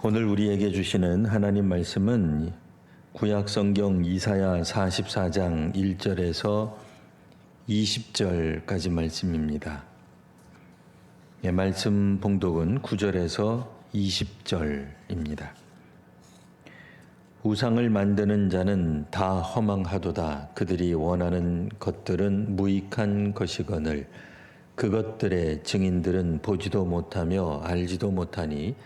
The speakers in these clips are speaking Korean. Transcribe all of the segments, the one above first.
오늘 우리에게 주시는 하나님 말씀은 구약 성경 이사야 44장 1절에서 20절까지 말씀입니다. 말씀 봉독은 9절에서 20절입니다. 우상을 만드는 자는 다 허망하도다. 그들이 원하는 것들은 무익한 것이거늘 그것들의 증인들은 보지도 못하며 알지도 못하니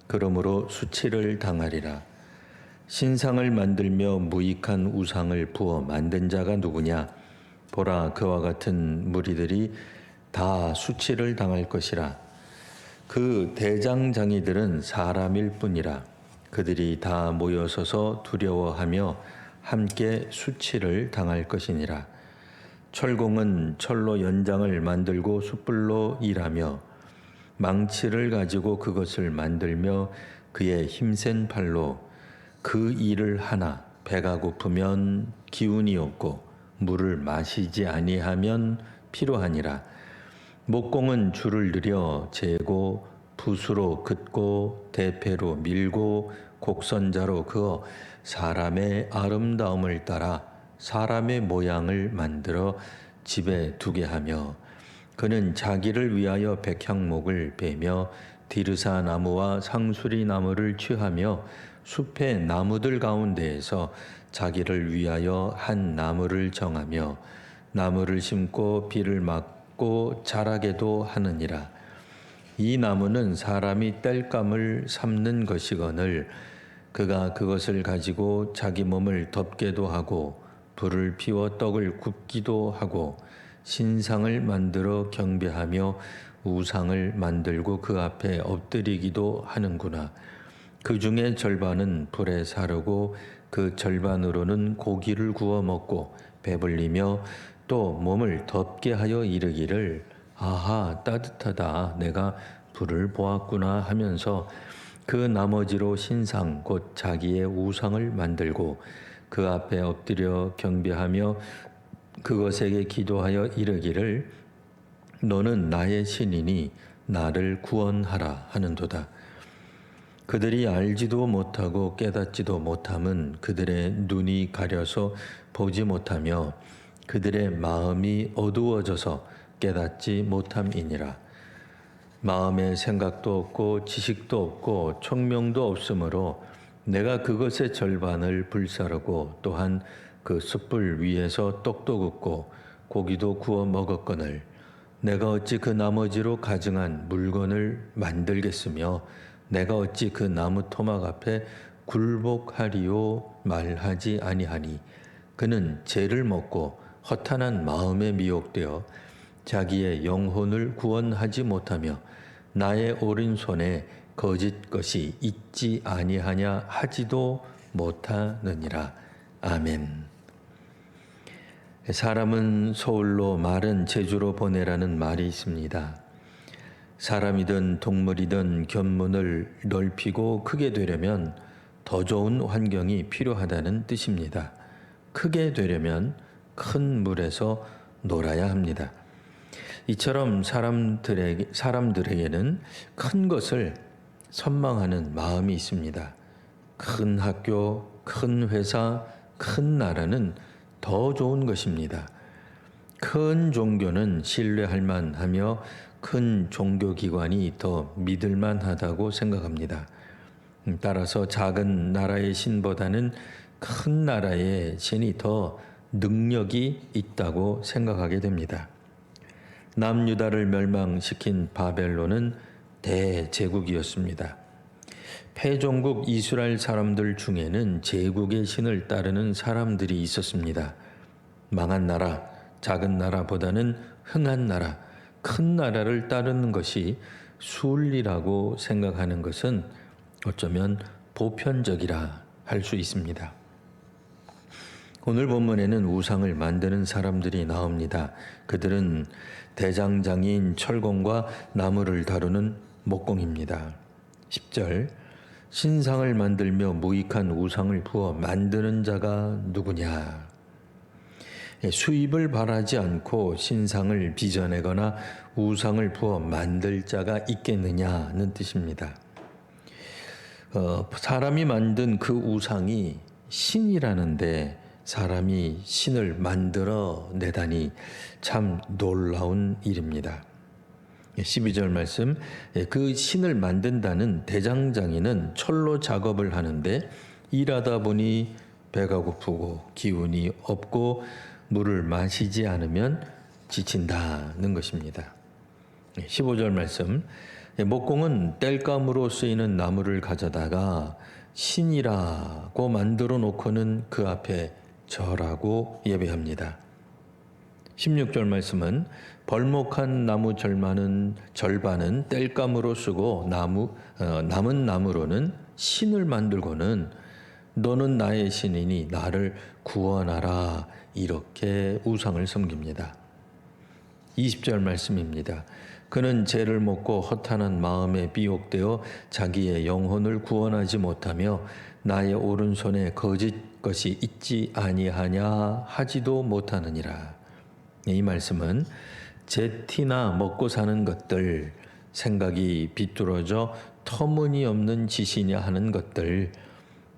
그러므로 수치를 당하리라. 신상을 만들며 무익한 우상을 부어 만든 자가 누구냐? 보라, 그와 같은 무리들이 다 수치를 당할 것이라. 그 대장장이들은 사람일 뿐이라. 그들이 다 모여서서 두려워하며 함께 수치를 당할 것이니라. 철공은 철로 연장을 만들고 숯불로 일하며 망치를 가지고 그것을 만들며 그의 힘센 팔로 그 일을 하나. 배가 고프면 기운이 없고 물을 마시지 아니하면 피로하니라. 목공은 줄을 들여 재고 붓으로 긋고 대패로 밀고 곡선자로 그어 사람의 아름다움을 따라 사람의 모양을 만들어 집에 두게 하며 그는 자기를 위하여 백향목을 베며 디르사 나무와 상수리 나무를 취하며 숲의 나무들 가운데에서 자기를 위하여 한 나무를 정하며 나무를 심고 비를 맞고 자라게도 하느니라. 이 나무는 사람이 땔감을 삶는 것이거늘 그가 그것을 가지고 자기 몸을 덮게도 하고 불을 피워 떡을 굽기도 하고 신상을 만들어 경배하며 우상을 만들고 그 앞에 엎드리기도 하는구나. 그 중에 절반은 불에 사르고 그 절반으로는 고기를 구워 먹고 배불리며 또 몸을 덮게 하여 이르기를 아하, 따뜻하다, 내가 불을 보았구나 하면서 그 나머지로 신상 곧 자기의 우상을 만들고 그 앞에 엎드려 경배하며 그것에게 기도하여 이르기를 너는 나의 신이니 나를 구원하라 하는도다. 그들이 알지도 못하고 깨닫지도 못함은 그들의 눈이 가려서 보지 못하며 그들의 마음이 어두워져서 깨닫지 못함이니라. 마음에 생각도 없고 지식도 없고 총명도 없으므로 내가 그것의 절반을 불사르고 또한 그 숯불 위에서 떡도 굽고 고기도 구워 먹었거늘 내가 어찌 그 나머지로 가증한 물건을 만들겠으며 내가 어찌 그 나무 토막 앞에 굴복하리요 말하지 아니하니 그는 죄를 먹고 허탄한 마음에 미혹되어 자기의 영혼을 구원하지 못하며 나의 오른손에 거짓 것이 있지 아니하냐 하지도 못하느니라. 아멘. 사람은 소울로 말은 제주로 보내라는 말이 있습니다. 사람이든 동물이든 견문을 넓히고 크게 되려면 더 좋은 환경이 필요하다는 뜻입니다. 크게 되려면 큰 물에서 놀아야 합니다. 이처럼 사람들에게는 큰 것을 선망하는 마음이 있습니다. 큰 학교, 큰 회사, 큰 나라는 더 좋은 것입니다. 큰 종교는 신뢰할 만하며 큰 종교기관이 더 믿을 만하다고 생각합니다. 따라서 작은 나라의 신보다는 큰 나라의 신이 더 능력이 있다고 생각하게 됩니다. 남유다를 멸망시킨 바벨론은 대제국이었습니다. 패종국 이스라엘 사람들 중에는 제국의 신을 따르는 사람들이 있었습니다. 망한 나라, 작은 나라보다는 흥한 나라, 큰 나라를 따르는 것이 순리라고 생각하는 것은 어쩌면 보편적이라 할 수 있습니다. 오늘 본문에는 우상을 만드는 사람들이 나옵니다. 그들은 대장장이인 철공과 나무를 다루는 목공입니다. 10절 신상을 만들며 무익한 우상을 부어 만드는 자가 누구냐? 수입을 바라지 않고 신상을 빚어내거나 우상을 부어 만들 자가 있겠느냐는 뜻입니다. 사람이 만든 그 우상이 신이라는데 사람이 신을 만들어 내다니 참 놀라운 일입니다. 12절 말씀, 그 신을 만든다는 대장장이는 철로 작업을 하는데 일하다 보니 배가 고프고 기운이 없고 물을 마시지 않으면 지친다는 것입니다. 15절 말씀, 목공은 땔감으로 쓰이는 나무를 가져다가 신이라고 만들어 놓고는 그 앞에 절하고 예배합니다. 16절 말씀은 벌목한 나무 절반은 땔감으로 쓰고 남은 나무로는 신을 만들고는 너는 나의 신이니 나를 구원하라 이렇게 우상을 섬깁니다. 20절 말씀입니다. 그는 죄를 먹고 허탄한 마음에 미혹되어 자기의 영혼을 구원하지 못하며 나의 오른손에 거짓 것이 있지 아니하냐 하지도 못하느니라. 이 말씀은 제 티나 먹고 사는 것들, 생각이 비뚤어져 터무니없는 짓이냐 하는 것들,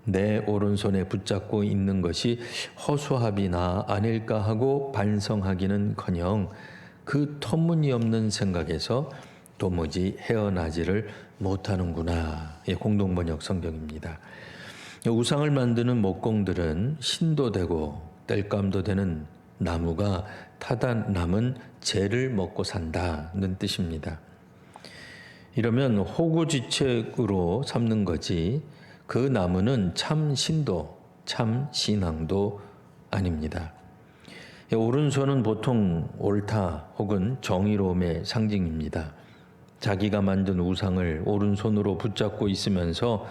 내 오른손에 붙잡고 있는 것이 허수아비나 아닐까 하고 반성하기는커녕 그 터무니없는 생각에서 도무지 헤어나지를 못하는구나. 공동번역 성경입니다. 우상을 만드는 목공들은 신도 되고 땔감도 되는 나무가 타다 남은 재를 먹고 산다는 뜻입니다. 이러면 호구지책으로 삼는 거지 그 나무는 참 신도, 참 신앙도 아닙니다. 오른손은 보통 옳다 혹은 정의로움의 상징입니다. 자기가 만든 우상을 오른손으로 붙잡고 있으면서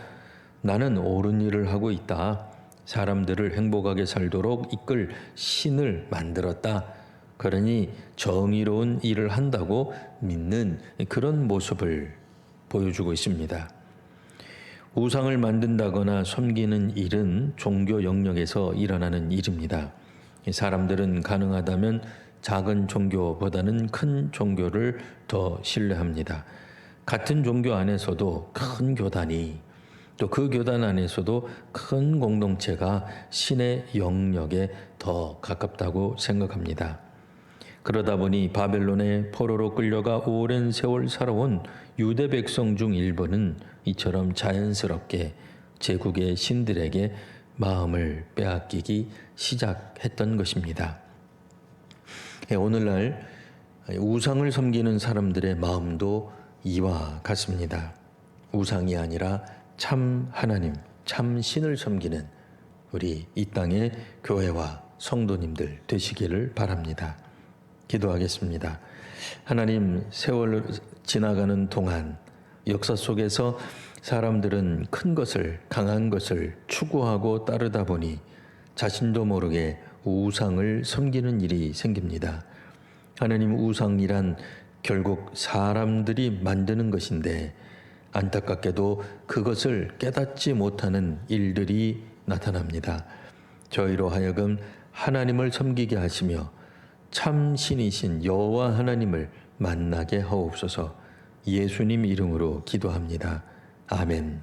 나는 옳은 일을 하고 있다. 사람들을 행복하게 살도록 이끌 신을 만들었다. 그러니 정의로운 일을 한다고 믿는 그런 모습을 보여주고 있습니다. 우상을 만든다거나 섬기는 일은 종교 영역에서 일어나는 일입니다. 사람들은 가능하다면 작은 종교보다는 큰 종교를 더 신뢰합니다. 같은 종교 안에서도 큰 교단이 또 그 교단 안에서도 큰 공동체가 신의 영역에 더 가깝다고 생각합니다. 그러다 보니 바벨론의 포로로 끌려가 오랜 세월 살아온 유대 백성 중 일부는 이처럼 자연스럽게 제국의 신들에게 마음을 빼앗기기 시작했던 것입니다. 오늘날 우상을 섬기는 사람들의 마음도 이와 같습니다. 우상이 아니라 참 하나님, 참 신을 섬기는 우리 이 땅의 교회와 성도님들 되시기를 바랍니다. 기도하겠습니다. 하나님, 세월 지나가는 동안 역사 속에서 사람들은 큰 것을, 강한 것을 추구하고 따르다 보니 자신도 모르게 우상을 섬기는 일이 생깁니다. 하나님, 우상이란 결국 사람들이 만드는 것인데 안타깝게도 그것을 깨닫지 못하는 일들이 나타납니다. 저희로 하여금 하나님을 섬기게 하시며 참 신이신 여호와 하나님을 만나게 하옵소서. 예수님 이름으로 기도합니다. 아멘.